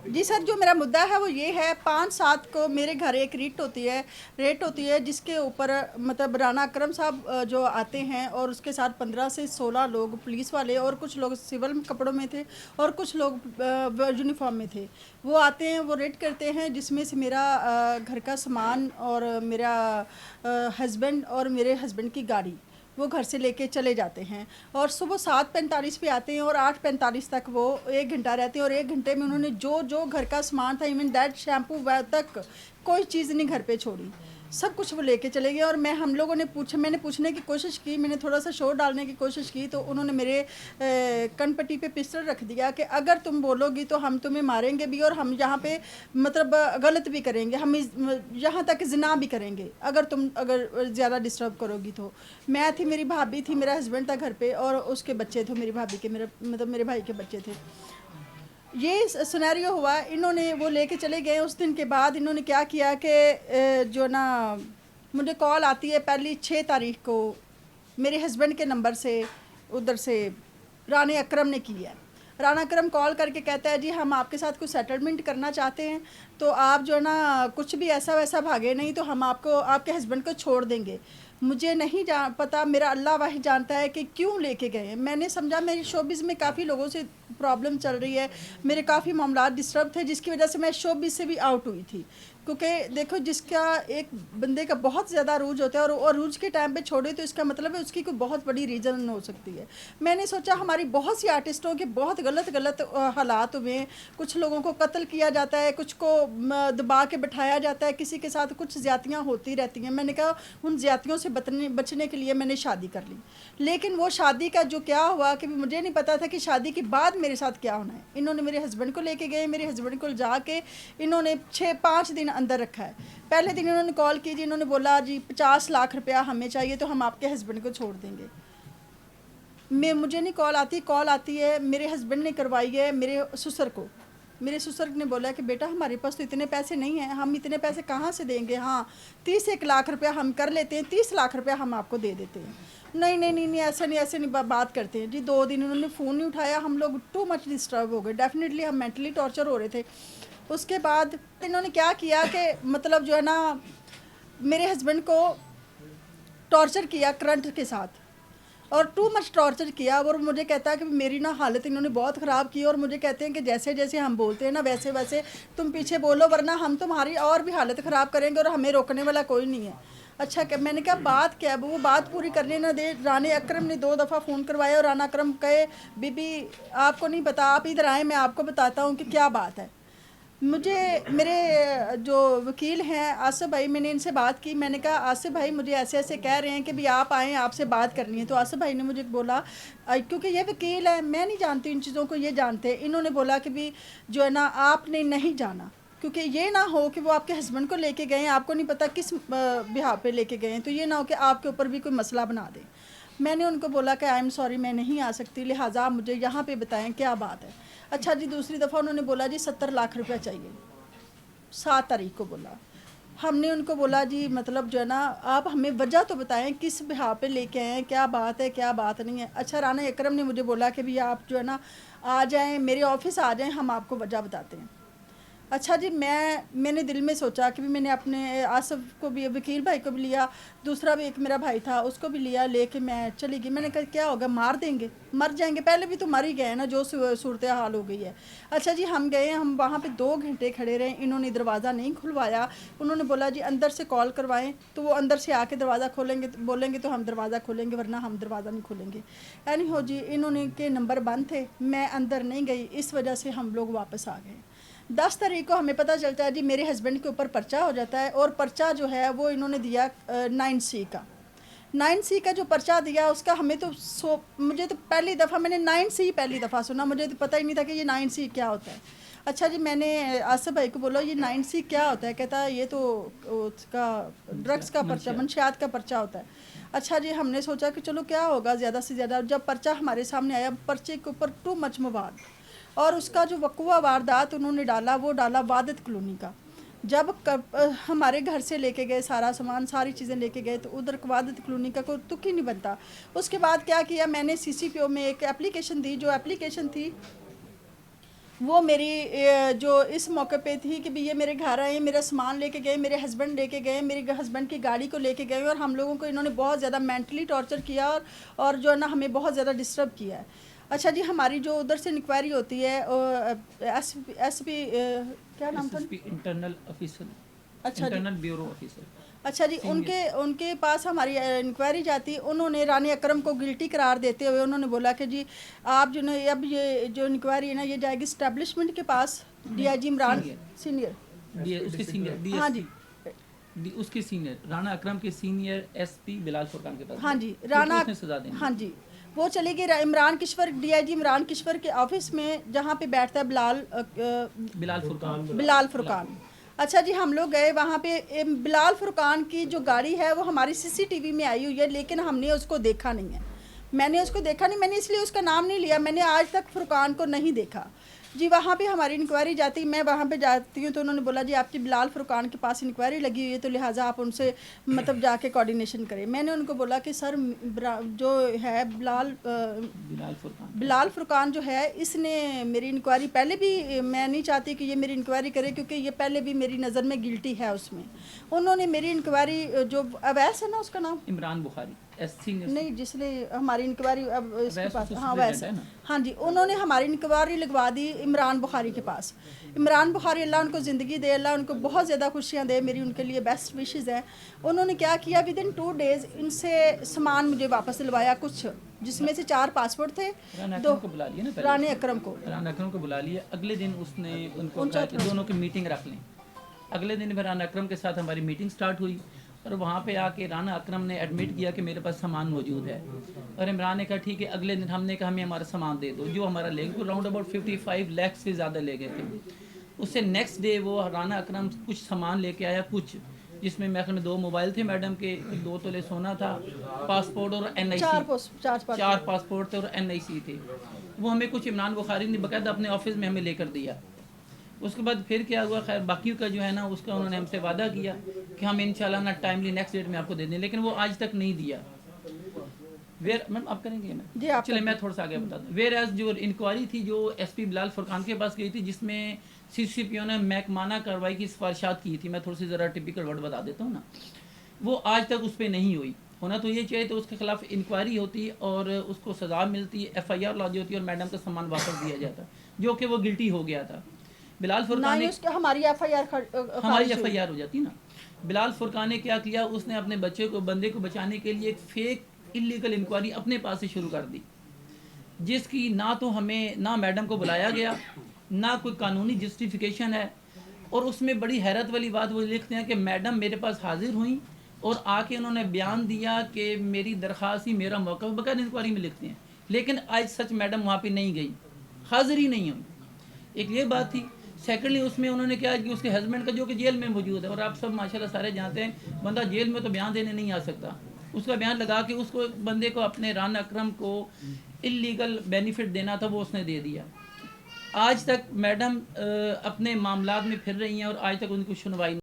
जी sir, जो मेरा मुद्दा है वो ये है, 5/7 को मेरे घर एक रेट होती है जिसके ऊपर मतलब राना अकरम साहब जो आते हैं और उसके साथ 15 से 16 लोग पुलिस वाले और कुछ लोग सिविल कपड़ों में थे और कुछ लोग यूनिफॉर्म में थे। वो आते हैं, वो रेड करते हैं, जिसमें से मेरा घर का सामान और मेरा हस्बैंड और मेरे हस्बैंड की गाड़ी वो घर से लेके चले जाते हैं। और सुबह 7:45 पे आते हैं और 8:45 तक वो 1 घंटा रहते हैं, और 1 घंटे में उन्होंने जो जो घर का सामान था, इवन दैट शैम्पू तक कोई चीज़ नहीं घर पे छोड़ी, सब कुछ वो लेके चले गए। और हम लोगों ने मैंने पूछने की कोशिश की, मैंने थोड़ा सा शोर डालने की कोशिश की, तो उन्होंने मेरे कनपट्टी पे पिस्टल रख दिया कि अगर तुम बोलोगी तो हम तुम्हें मारेंगे भी, और हम यहाँ पे मतलब गलत भी करेंगे, हम यहाँ तक ज़िना भी करेंगे अगर ज़्यादा डिस्टर्ब करोगी तो। मैं थी, मेरी भाभी थी, मेरा हस्बैंड था घर पे और उसके बच्चे थे, मेरी भाभी के, मेरे भाई के बच्चे थे। ये सिनेरियो हुआ, इन्होंने वो लेके चले गए। उस दिन के बाद इन्होंने क्या किया कि जो ना मुझे कॉल आती है पहली 6 तारीख को मेरे हस्बैंड के नंबर से, उधर से राना अकरम ने की है। राना अकरम कॉल करके कहता है जी हम आपके साथ कुछ सेटलमेंट करना चाहते हैं, तो आप जो ना कुछ भी ऐसा वैसा भागे नहीं तो हम आपको, आपके हस्बैंड को छोड़ देंगे। मुझे नहीं पता, मेरा अल्लाह वाहिद जानता है कि क्यों लेके गए। मैंने समझा मेरी शोबिज़ में काफ़ी लोगों से प्रॉब्लम चल रही है, मेरे काफ़ी मामलात डिस्टर्ब थे, जिसकी वजह से मैं शोबिज़ से भी आउट हुई थी। क्योंकि देखो, जिसका एक बंदे का बहुत ज़्यादा अरूज होता है और अरूज के टाइम पे छोड़े तो इसका मतलब है उसकी कोई बहुत बड़ी रीज़न हो सकती है। मैंने सोचा हमारी बहुत सी आर्टिस्टों के बहुत गलत हालात हुए, कुछ लोगों को कत्ल किया जाता है, कुछ को दबा के बिठाया जाता है, किसी के साथ कुछ ज़्यादतियाँ होती रहती हैं। मैंने कहा उन ज़्यादतियों से बचने के लिए मैंने शादी कर ली। लेकिन वो शादी का जो क्या हुआ कि मुझे नहीं पता था कि शादी के बाद मेरे साथ क्या होना है। इन्होंने मेरे हस्बैंड को लेके गए, मेरे हस्बैंड को जाके इन्होंने 6-5 दिन अंदर रखा है। पहले दिन इन्होंने कॉल की जी, इन्होंने बोला जी 50 लाख रुपया हमें चाहिए तो हम आपके हस्बैंड को छोड़ देंगे। मुझे नहीं कॉल आती है मेरे हस्बैंड ने करवाई है मेरे ससुर को। मेरे ससुर ने बोला कि बेटा हमारे पास तो इतने पैसे नहीं हैं, हम इतने पैसे कहाँ से देंगे, हाँ 31 लाख रुपया हम कर लेते हैं, 30 लाख रुपया हम आपको दे देते हैं। नहीं नहीं नहीं नहीं, ऐसे नहीं बात करते हैं जी। 2 दिन उन्होंने फ़ोन नहीं उठाया, हम लोग टू मच डिस्टर्ब हो गए, डेफिनेटली हम मेंटली टॉर्चर हो रहे थे। उसके बाद इन्होंने क्या किया कि मतलब जो है ना मेरे हस्बैंड को टॉर्चर किया करंट के साथ, और टू मच टॉर्चर किया। और मुझे कहता है कि मेरी ना हालत इन्होंने बहुत ख़राब की, और मुझे कहते हैं कि जैसे जैसे हम बोलते हैं ना वैसे वैसे तुम पीछे बोलो, वरना हम तुम्हारी और भी हालत ख़राब करेंगे और हमें रोकने वाला कोई नहीं है। अच्छा, क्या मैंने कहा बात क्या है, वो बात पूरी करने ना दे। राना अकरम ने 2 दफ़ा फ़ोन करवाया और राना अकरम कहे बीबी आपको नहीं पता, आप इधर आए, मैं आपको बताता हूँ कि क्या बात है। मुझे मेरे जो वकील हैं आसिफ भाई, मैंने इनसे बात की, मैंने कहा आसिफ भाई मुझे ऐसे ऐसे कह रहे हैं कि भी आप आएँ, आपसे बात करनी है। तो आसिफ भाई ने मुझे बोला क्योंकि ये वकील है, मैं नहीं जानती इन चीज़ों को, ये जानते हैं। इन्होंने बोला कि भी जो है ना आपने नहीं जाना, क्योंकि ये ना हो कि वो आपके हस्बैंड को लेके गए हैं, आपको नहीं पता किस बिहार पे लेके गए हैं, तो ये ना हो कि आपके ऊपर भी कोई मसला बना दें। मैंने उनको बोला कि आई एम सॉरी मैं नहीं आ सकती, लिहाजा आप मुझे यहाँ पे बताएं क्या बात है। अच्छा जी, दूसरी दफ़ा उन्होंने बोला जी 70 लाख रुपया चाहिए, 7 तारीख को बोला। हमने उनको बोला जी मतलब जो है ना आप हमें वजह तो बताएं किस बिहार पे लेके आए हैं, क्या बात है क्या बात नहीं है। अच्छा, राना अकरम ने मुझे बोला कि भैया आप जो है ना आ जाएं, मेरे ऑफिस आ जाएं, हम आपको वजह बताते हैं। अच्छा जी, मैंने दिल में सोचा कि भी मैंने अपने आसिफ को भी, वकील भाई को भी लिया, दूसरा भी एक मेरा भाई था उसको भी लिया, लेके मैं चली गई। मैंने कहा क्या होगा, मार देंगे, मर जाएंगे, पहले भी तो मर ही गए ना, जो सूरत हाल हो गई है। अच्छा जी, हम गए, हम वहाँ पे 2 घंटे खड़े रहे, इन्होंने दरवाज़ा नहीं खुलवाया। उन्होंने बोला जी अंदर से कॉल करवाएं, तो वो अंदर से आके दरवाज़ा खोलेंगे, बोलेंगे तो हम दरवाज़ा खोलेंगे, वरना हम दरवाज़ा नहीं खोलेंगे। एनी हो जी, इन्होंने के नंबर बंद थे, मैं अंदर नहीं गई, इस वजह से हम लोग वापस आ गए। 10 तारीख को हमें पता चलता है जी मेरे हस्बैंड के ऊपर पर्चा हो जाता है, और पर्चा जो है वो इन्होंने दिया 9C का। 9C का जो पर्चा दिया उसका हमें तो मुझे तो पहली दफ़ा मैंने 9C पहली दफ़ा सुना, मुझे तो पता ही नहीं था कि ये 9C क्या होता है। अच्छा जी, मैंने आसिफ भाई को बोला ये 9C क्या होता है, कहता है ये तो उसका ड्रग्स का पर्चा, मंशियात का पर्चा होता है। अच्छा जी, हमने सोचा कि चलो क्या होगा ज़्यादा से ज़्यादा। जब पर्चा हमारे सामने आया, पर्चे के ऊपर टू मच मवाद, और उसका जो वक़ुआ वारदात उन्होंने डाला वो डाला वादत कॉलोनी का। जब हमारे घर से लेके गए सारा सामान, सारी चीज़ें लेके गए, तो उधर वादत कॉलोनी का कोई तुक ही नहीं बनता। उसके बाद क्या किया, मैंने CCPO में एक एप्लीकेशन दी, जो एप्लीकेशन थी وہ میری جو اس موقع پہ تھی کہ بھی یہ میرے گھر آئے، میرا سامان لے کے گئے، میرے ہسبینڈ لے کے گئے، میرے ہسبینڈ کی گاڑی کو لے کے گئے، اور ہم لوگوں کو انہوں نے بہت زیادہ مینٹلی ٹارچر کیا، اور جو ہے نا ہمیں بہت زیادہ ڈسٹرب کیا ہے۔ اچھا جی، ہماری جو ادھر سے انکوائری ہوتی ہے ایس پی کیا نام تھا؟ انٹرنل آفیسر، اچھا جی، انٹرنل بیورو آفیسر، اچھا جی، ان کے پاس ہماری انکوائری جاتی، انہوں نے رانی اکرم کو گلٹی قرار دیتے ہوئے انہوں نے بولا کہ جی آپ جو ہے اب یہ جو انکوائری ہے نا یہ جائے گی اسٹیبلشمنٹ کے پاس، D I G Imran senior, اس کے سینئر ڈی ہاں ایس جی، پی، اس کے سینئر رانا اکرم کے سینئر ایس پی بلال فرقان کے پاس، ہاں جی، رانا اس نے سزا دینی، ہاں جی، وہ چلی گئی عمران کشور، ڈی آئی جی عمران کشور کے آفس میں، جہاں پہ بیٹھتا ہے بلال فرقان۔ اچھا جی، ہم لوگ گئے وہاں پہ، بلال فرقان کی جو گاڑی ہے وہ ہماری سی سی ٹی وی میں آئی ہوئی ہے، لیکن ہم نے اس کو دیکھا نہیں ہے، میں نے اس کو دیکھا نہیں، میں نے اس لیے اس کا نام نہیں لیا، میں نے آج تک فرقان کو نہیں دیکھا جی۔ وہاں پہ ہماری انکوائری جاتی، میں وہاں پہ جاتی ہوں تو انہوں نے بولا جی آپ کی بلال فرقان کے پاس انکوائری لگی ہوئی ہے، تو لہٰذا آپ ان سے مطلب جا کے کوارڈینیشن کریں۔ میں نے ان کو بولا کہ سر جو ہے بلال فرقان جو ہے اس نے میری انکوائری پہلے بھی، میں نہیں چاہتی کہ یہ میری انکوائری کرے کیونکہ یہ پہلے بھی میری نظر میں گلٹی ہے اس میں، انہوں نے میری انکوائری جو اویس ہے نا اس کا نام، عمران بخاری نہیں جس نے ہماری انکوائری اب اس کے پاس، ہاں ویسے ویسے، ہاں جی، انہوں نے ہماری انکوائری لگوا دی عمران بخاری کے پاس۔ عمران بخاری اللہ ان کو زندگی دے، اللہ ان کو بہت زیادہ خوشیاں دے، میری ان کے لیے بیسٹ وشز ہیں۔ انہوں نے کیا کیا، ودن 2 days ان سے سامان مجھے واپس دلوایا کچھ، جس میں سے 4 پاسپورٹ تھے، رانا کو بلا لیا نا، رانے اکرم کو، رانا اکرم کو بلا لیا، اگلے دن اس نے ان کو کہا کہ دونوں کی میٹنگ رکھ لیں۔ اگلے دن پھر رانا اکرم کے ساتھ ہماری میٹنگ سٹارٹ ہوئی، اور وہاں پہ آ کے رانا اکرم نے ایڈمٹ کیا کہ میرے پاس سامان موجود ہے، اور عمران نے کہا ٹھیک ہے۔ اگلے دن ہم نے کہا ہمیں ہمارا سامان دے دو، جو ہمارا لے گئے، راؤنڈ اباؤٹ 55 لاکھ سے زیادہ لے گئے تھے۔ اس سے نیکسٹ ڈے وہ رانا اکرم کچھ سامان لے کے آیا، کچھ جس میں میرے میں 2 موبائل تھے میڈم کے، 2 تولے سونا تھا، پاسپورٹ اور این آئی سی، 4 پاسپورٹ تھے اور این آئی سی تھے۔ وہ ہمیں کچھ عمران بخاری نے باقاعدہ اپنے آفس میں ہمیں لے کر دیا۔ اس کے بعد پھر کیا ہوا، خیر باقی کا جو ہے نا اس کا انہوں نے ہم سے وعدہ کیا کہ ہم انشاءاللہ نا ٹائملی نیکسٹ ڈیٹ میں آپ کو دے دیں، لیکن وہ آج تک نہیں دیا۔ میم آپ کریں گے نا، چلے میں تھوڑا سا آگے بتا دوں۔ ویئر ایز جو انکوائری تھی جو ایس پی بلال فرقان کے پاس گئی تھی، جس میں سی سی پی او نے محکمانہ کارروائی کی سفارشات کی تھی، میں تھوڑی سی ذرا ٹپیکل ورڈ بتا دیتا ہوں نا، وہ آج تک اس پہ نہیں ہوئی۔ ہونا تو یہ چاہیے تو اس کے خلاف انکوائری ہوتی اور اس کو سزا ملتی، ایف آئی آر لادی ہوتی اور میڈم کا سامان واپس دیا جاتا، جو کہ وہ گلٹی ہو گیا تھا۔ بلال فرقان نے ہماری ایف آئی آر ہو جاتی نا۔ بلال فرقان نے کیا کیا، اس نے اپنے بندے کو بچانے کے لیے ایک فیک انلیگل انکوائری اپنے پاس سے شروع کر دی، جس کی نہ تو ہمیں نہ میڈم کو بلایا گیا، نہ کوئی قانونی جسٹیفیکیشن ہے۔ اور اس میں بڑی حیرت والی بات وہ لکھتے ہیں کہ میڈم میرے پاس حاضر ہوئیں اور آ کے انہوں نے بیان دیا کہ میری درخواست ہی میرا موقف، بغیر انکوائری میں لکھتے ہیں، لیکن آج سچ میڈم وہاں پہ نہیں گئی، حاضر ہی نہیں ہوئی۔ ایک یہ بات تھی۔ سیکنڈلی اس میں انہوں نے کیا کہ اس کے ہسبینڈ کا جو کہ جیل میں موجود ہے، اور آپ سب ماشاءاللہ سارے جانتے ہیں بندہ جیل میں تو بیان دینے نہیں آ سکتا، اس کا بیان لگا کے اس کو بندے کو اپنے رانا اکرم کو انلیگل بینیفٹ دینا تھا، وہ اس نے دے دیا۔ آج تک میڈم اپنے معاملات میں پھر رہی ہیں اور آج تک ان کو سنوائی